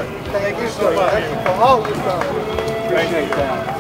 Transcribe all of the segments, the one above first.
Thank you so much. Thank you for all you've done. Appreciate that.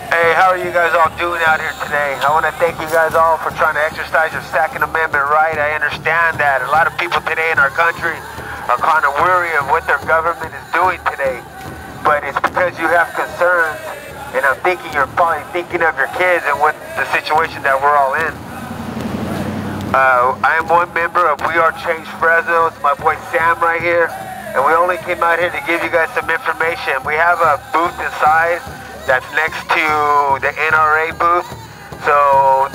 Hey, how are you guys all doing out here today? I want to thank you guys all for trying to exercise your Second Amendment right. I understand that a lot of people today in our country are kind of weary of what their government is doing today. But it's because you have concerns, and I'm thinking you're probably thinking of your kids and what the situation that we're all in. I am one member of We Are Change Fresno. It's my boy Sam right here. And we only came out here to give you guys some information. We have a booth inside that's next to the NRA booth. So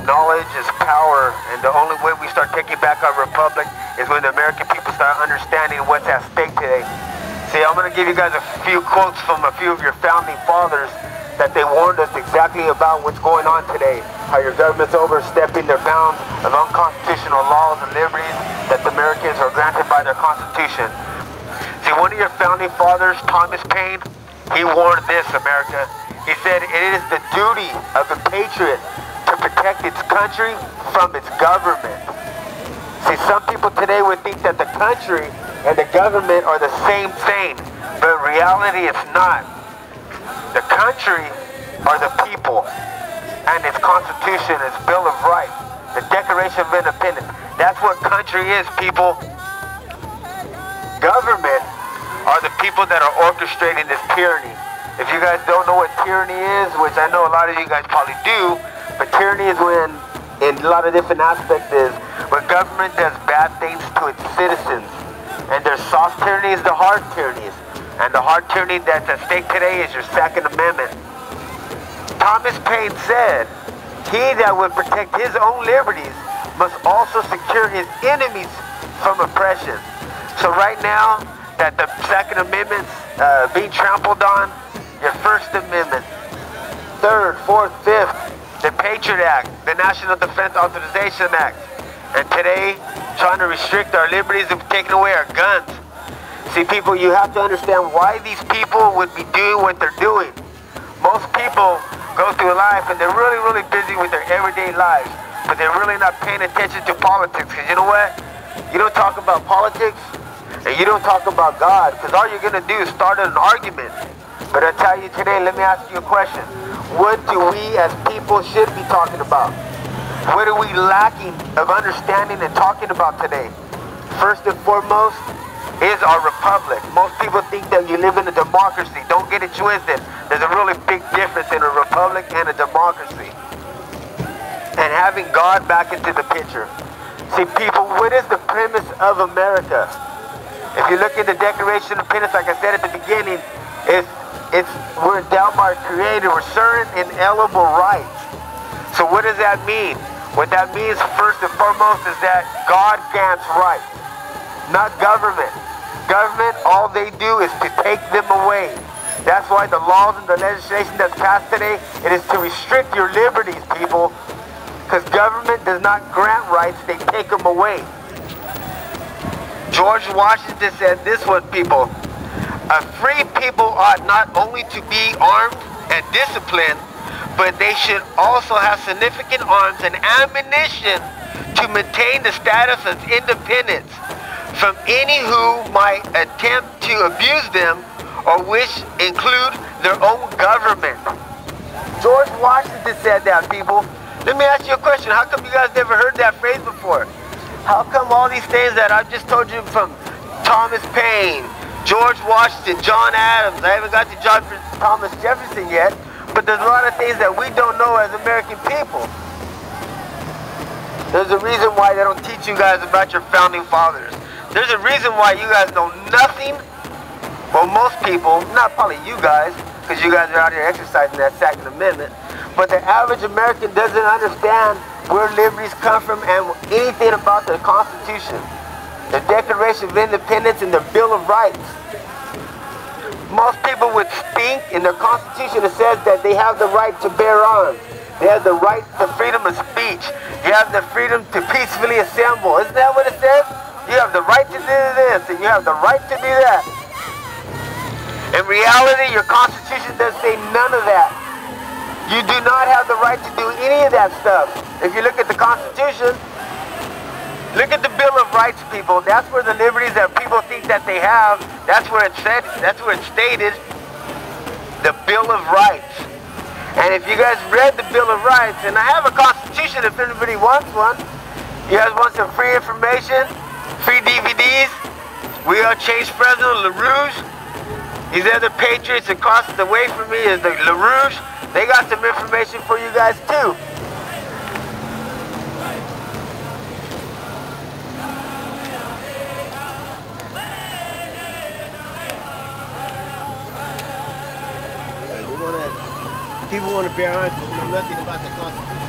knowledge is power, and the only way we start taking back our republic is when the American people start understanding what's at stake today. See, I'm going to give you guys a few quotes from a few of your founding fathers that they warned us exactly about what's going on today. How your government's overstepping their bounds of unconstitutional laws and liberties that the Americans are granted by their Constitution. See, one of your founding fathers, Thomas Paine, he warned this, America. He said, it is the duty of a patriot to protect its country from its government. See, some people today would think that the country and the government are the same thing, but in reality it's not. The country are the people, and its Constitution, its Bill of Rights, the Declaration of Independence. That's what country is, people. Government are the people that are orchestrating this tyranny. If you guys don't know what tyranny is, which I know a lot of you guys probably do, but tyranny is when, in a lot of different aspects, is when government does bad things to its citizens. And there's soft tyrannies, the hard tyrannies. And the hard tyranny that's at stake today is your Second Amendment. Thomas Paine said, he that would protect his own liberties must also secure his enemies from oppression. So right now, that the Second Amendment's being trampled on, your First Amendment, Third, Fourth, Fifth, the Patriot Act, the National Defense Authorization Act, and today, trying to restrict our liberties and taking away our guns. See, people, you have to understand why these people would be doing what they're doing. Most people go through life and they're really, really busy with their everyday lives, but they're really not paying attention to politics. Because you know what? You don't talk about politics, and you don't talk about God, because all you're going to do is start an argument. But I tell you today, let me ask you a question. What do we as people should be talking about? What are we lacking of understanding and talking about today? First and foremost is our republic. Most people think that you live in a democracy. Don't get it twisted. There's a really big difference in a republic and a democracy. And having God back into the picture. See, people, what is the premise of America? If you look at the Declaration of Independence, like I said at the beginning, we're endowed by our Creator. We're certain inalienable rights. So what does that mean? What that means, first and foremost, is that God grants rights, not government. Government, all they do is to take them away. That's why the laws and the legislation that's passed today, it is to restrict your liberties, people. Because government does not grant rights, they take them away. George Washington said this one, people. A free people ought not only to be armed and disciplined, but they should also have significant arms and ammunition to maintain the status of independence from any who might attempt to abuse them or which include their own government. George Washington said that, people. Let me ask you a question. How come you guys never heard that phrase before? How come all these things that I've just told you from Thomas Paine, George Washington, John Adams, I haven't got to Thomas Jefferson yet, but there's a lot of things that we don't know as American people. There's a reason why they don't teach you guys about your founding fathers. There's a reason why you guys know nothing. Well, most people, not probably you guys, because you guys are out here exercising that Second Amendment, but the average American doesn't understand where liberties come from and anything about the Constitution. the Declaration of Independence, and the Bill of Rights. Most people would think in their Constitution it says that they have the right to bear arms. They have the right to freedom of speech. You have the freedom to peacefully assemble. Isn't that what it says? You have the right to do this and you have the right to do that. In reality, your Constitution does say none of that. You do not have the right to do any of that stuff. If you look at the Constitution, look at the Bill of Rights, people. That's where the liberties that people think that they have, that's where it said, that's where it's stated, the Bill of Rights. And if you guys read the Bill of Rights, and I have a Constitution if anybody wants one. You guys want some free information, free DVDs? We all changed Fresno, LaRouge. These other patriots across the way from me is the LaRouge. They got some information for you guys too. People want to bear arms, but know nothing about the Constitution.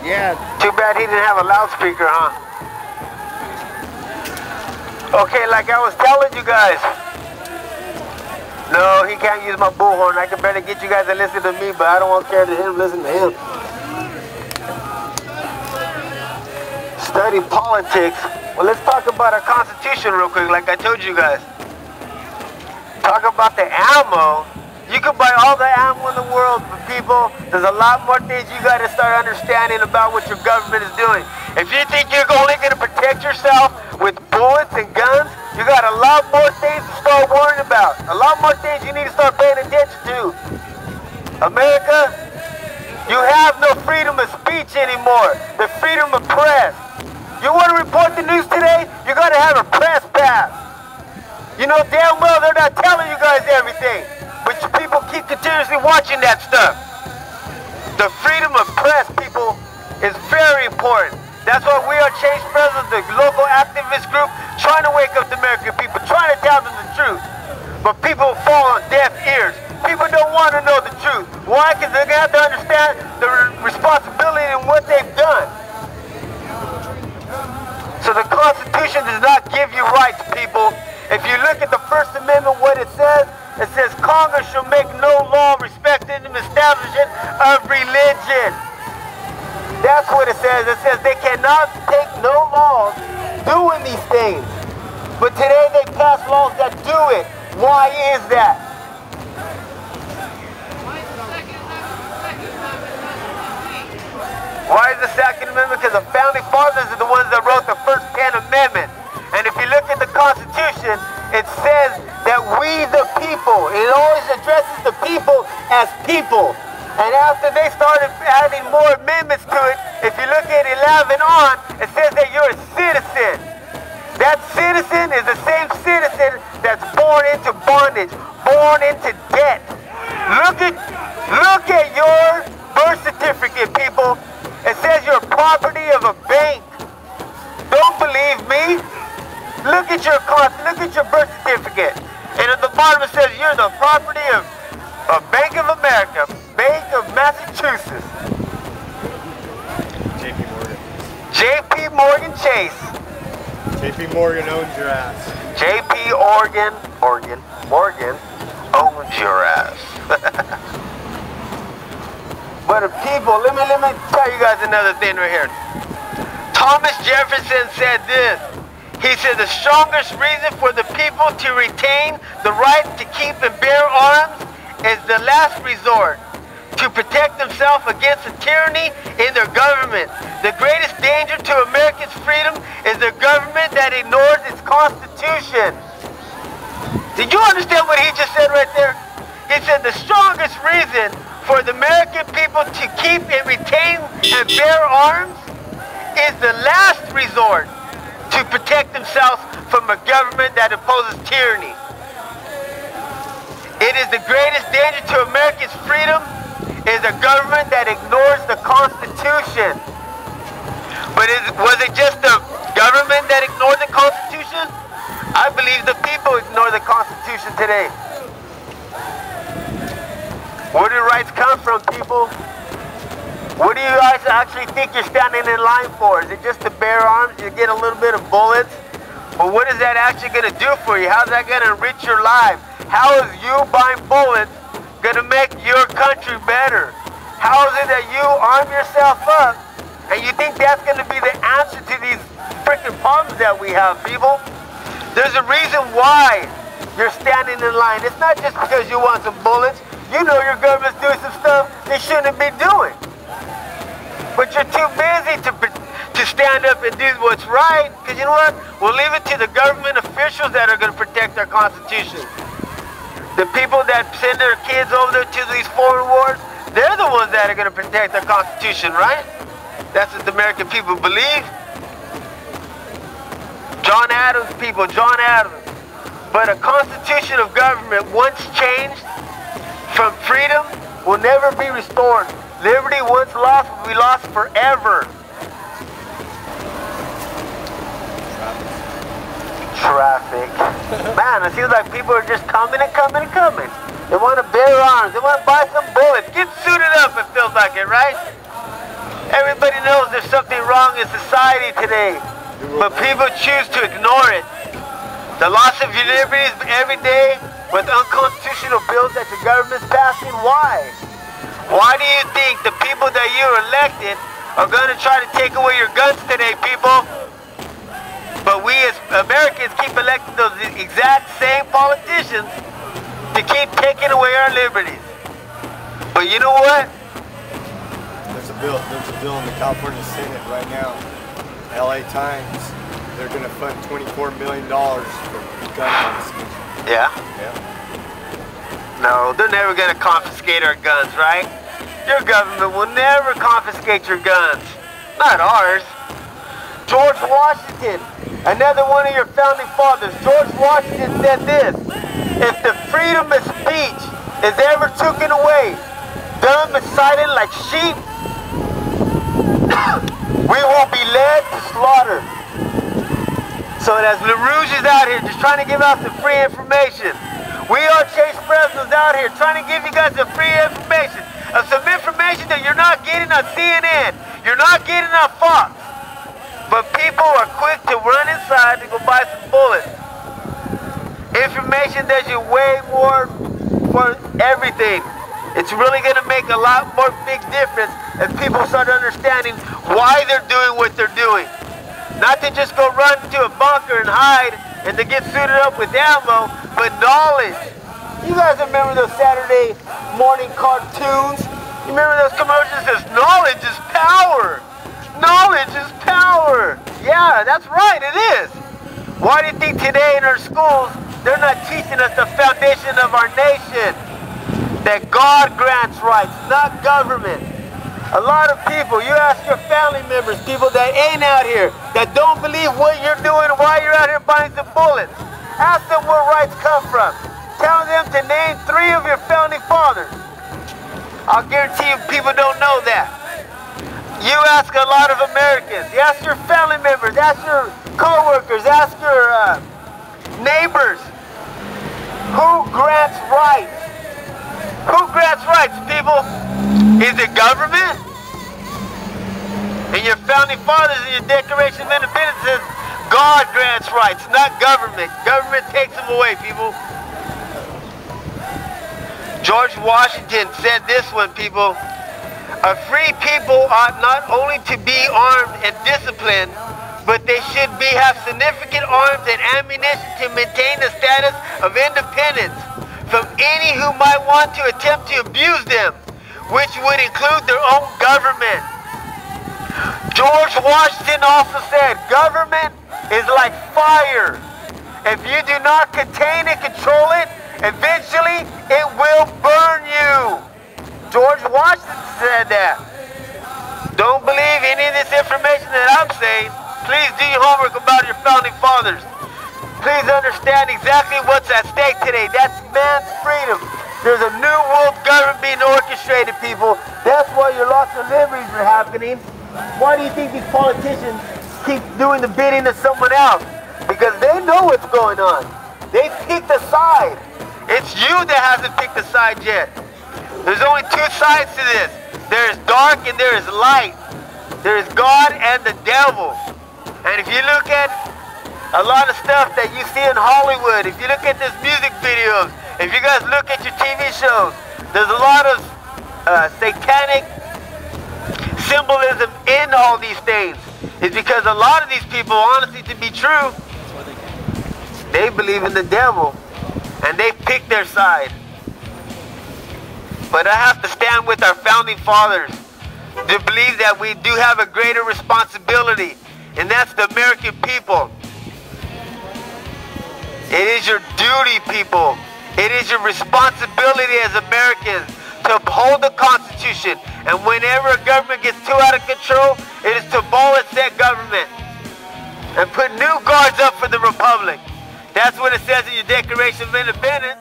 Yeah, too bad he didn't have a loudspeaker, huh? Okay, like I was telling you guys. No, he can't use my bullhorn. I can better get you guys to listen to me, but I don't want to care to him listen to him. Study politics. Well, let's talk about our Constitution real quick, like I told you guys. Talk about the ammo. You can buy all the ammo in the world, but people, there's a lot more things you got to start understanding about what your government is doing. If you think you're only going to protect yourself with bullets and guns, you got a lot more things to start worrying about. A lot more things you need to start paying attention to. America, you have no freedom of speech anymore. The freedom of press. You want to report the news today? You got to have a press pass. You know damn well they're not telling you guys everything. But people keep continuously watching that stuff. The freedom of press, people, is very important. That's why we are Change Fresno, the local activist group, trying to wake up the American people, trying to tell them the truth. But people fall on deaf ears. People don't want to know the truth. Why? Because they're going to have to understand the responsibility and what they've done. So the Constitution does not give you rights, people. If you look at the First Amendment, what it says Congress shall make no law respecting the establishment of religion. That's what it says. It says they cannot take no laws doing these things. But today they pass laws that do it. Why is that? Why is the Second Amendment? Because the Founding Fathers are the ones that wrote the first 10 amendments. And if you look at the Constitution, it says that we the people, it always addresses the people as people. And after they started adding more amendments to it, if you look at 11 on, it says that you're a citizen. That citizen is the same citizen that's born into bondage, born into debt. Look at your birth certificate, people. It says you're property of a bank. Don't believe me? Look at your birth certificate. And at the bottom it says you're the property of Bank of America, Bank of Massachusetts. JP Morgan. JP Morgan Chase. JP Morgan owns your ass. JP Morgan owns your ass. But people, let me tell you guys another thing right here. Thomas Jefferson said this. He said the strongest reason for the people to retain the right to keep and bear arms is the last resort, to protect themselves against the tyranny in their government. The greatest danger to Americans' freedom is the government that ignores its Constitution. Did you understand what he just said right there? He said the strongest reason for the American people to keep and retain and bear arms is the last resort, to protect themselves from a government that opposes tyranny. It is the greatest danger to Americans' freedom is a government that ignores the Constitution. But was it just the government that ignored the Constitution? I believe the people ignore the Constitution today. Where do rights come from, people? What do you guys actually think you're standing in line for? Is it just to bear arms? You get a little bit of bullets? But what is that actually going to do for you? How's that going to enrich your life? How is you buying bullets going to make your country better? How is it that you arm yourself up and you think that's going to be the answer to these freaking problems that we have, people? There's a reason why you're standing in line. It's not just because you want some bullets. You know your government's doing some stuff they shouldn't be doing. But you're too busy to stand up and do what's right. Because you know what? We'll leave it to the government officials that are going to protect our Constitution. The people that send their kids over there to these foreign wars, they're the ones that are going to protect our Constitution, right? That's what the American people believe. John Adams, people, John Adams. But a constitution of government, once changed from freedom, will never be restored. Liberty, once lost, will be lost forever. Traffic. Man, it seems like people are just coming and coming and coming. They want to bear arms. They want to buy some bullets. Get suited up, it feels like it, right? Everybody knows there's something wrong in society today, but people choose to ignore it. The loss of your liberties every day with unconstitutional bills that the government's passing. Why? Why do you think the people that you elected are going to try to take away your guns today, people? But we as Americans keep electing those exact same politicians to keep taking away our liberties. But you know what? There's a bill in the California Senate right now. LA Times, they're going to fund $24 million for gun confiscation. Yeah? Yeah. No, they're never going to confiscate our guns, right? Your government will never confiscate your guns. Not ours. George Washington, another one of your founding fathers, George Washington said this: if the freedom of speech is ever taken away, dumb and silent like sheep, we will be led to slaughter. So as LaRouge is out here just trying to give out some free information, we are Chase Fresno's out here trying to give you guys some free information, of some information that you're not getting on CNN, you're not getting on Fox. But people are quick to run inside to go buy some bullets. Information does you way more for everything. It's really going to make a lot more big difference if people start understanding why they're doing what they're doing. Not to just go run to a bunker and hide and to get suited up with ammo, but knowledge. You guys remember those Saturday morning cartoons? You remember those commercials that says, knowledge is power. Knowledge is power. Yeah, that's right, it is. Why do you think today in our schools, they're not teaching us the foundation of our nation? That God grants rights, not government. A lot of people, you ask your family members, people that ain't out here, that don't believe what you're doing, why you're out here buying some bullets. Ask them where rights come from. Tell them to name 3 of your founding fathers. I'll guarantee you people don't know that. You ask a lot of Americans, you ask your family members, ask your co-workers, ask your neighbors, who grants rights? Who grants rights, people? Is it government? And your founding fathers in your Declaration of Independence says God grants rights, not government. Government takes them away, people. George Washington said this one, people: a free people ought not only to be armed and disciplined, but they should have significant arms and ammunition to maintain the status of independence from any who might want to attempt to abuse them, which would include their own government. George Washington also said, government is like fire. If you do not contain and control it, eventually it will burn you. George Washington said that. Don't believe any of this information that I'm saying. Please do your homework about your founding fathers. Please understand exactly what's at stake today. That's man's freedom. There's a new world government being orchestrated, people. That's why your loss of liberties are happening. Why do you think these politicians keep doing the bidding of someone else? Because they know what's going on. They picked a side. It's you that hasn't picked a side yet. There's only two sides to this. There is dark and there is light. There is God and the devil. And if you look at a lot of stuff that you see in Hollywood, if you look at these music videos, if you guys look at your TV shows, there's a lot of satanic symbolism in all these things. It's because a lot of these people, honestly, to be true, they believe in the devil and they pick their side. But I have to stand with our founding fathers to believe that we do have a greater responsibility, and that's the American people. It is your duty, people. It is your responsibility as Americans to uphold the Constitution. And whenever a government gets too out of control, it is to abolish that government and put new guards up for the Republic. That's what it says in your Declaration of Independence.